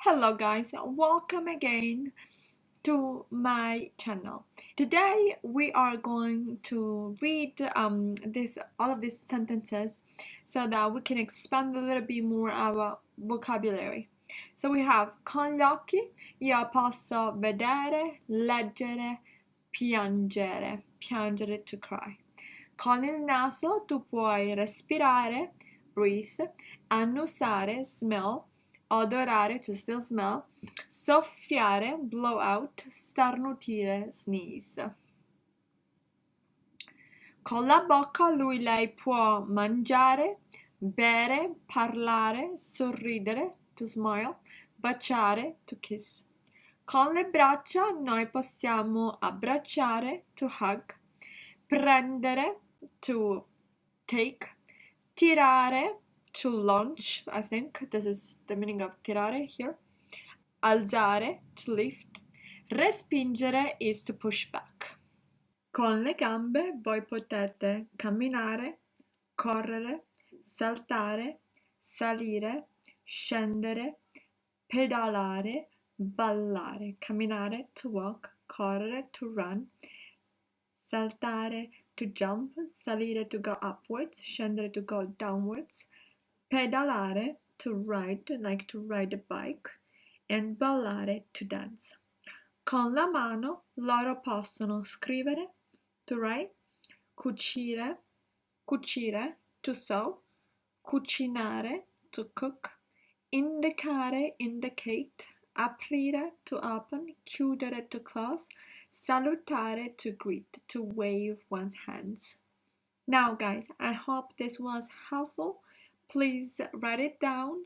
Hello guys, welcome again to my channel. Today we are going to read all of these sentences so that we can expand a little bit more our vocabulary. So we have con gli occhi io posso vedere, leggere, piangere, piangere to cry. Con il naso tu puoi respirare, breathe, annusare, smell, odorare, to still smell, soffiare, blow out, starnutire, sneeze. Con la bocca lei può mangiare, bere, parlare, sorridere, to smile, baciare, to kiss. Con le braccia noi possiamo abbracciare, to hug, prendere, to take, tirare, to launch. I think this is the meaning of tirare here. Alzare, to lift. Respingere is to push back. Con le gambe voi potete camminare, correre, saltare, salire, scendere, pedalare, ballare. Camminare, to walk, correre, to run, saltare, to jump, salire, to go upwards, scendere, to go downwards, pedalare, to ride, like to ride a bike, and ballare, to dance. Con la mano loro possono scrivere, to write, cucire, to sew, cucinare, to cook, indicare, indicate, aprire, to open, chiudere, to close, salutare, to greet, to wave one's hands. Now guys, I hope this was helpful. Please write it down,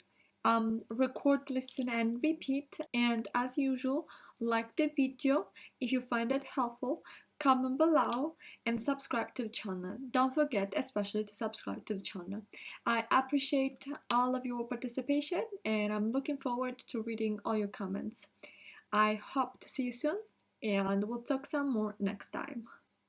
record, listen and repeat, and as usual, like the video if you find it helpful, comment below and subscribe to the channel. Don't forget especially to subscribe to the channel. I appreciate all of your participation and I'm looking forward to reading all your comments. I hope to see you soon and we'll talk some more next time.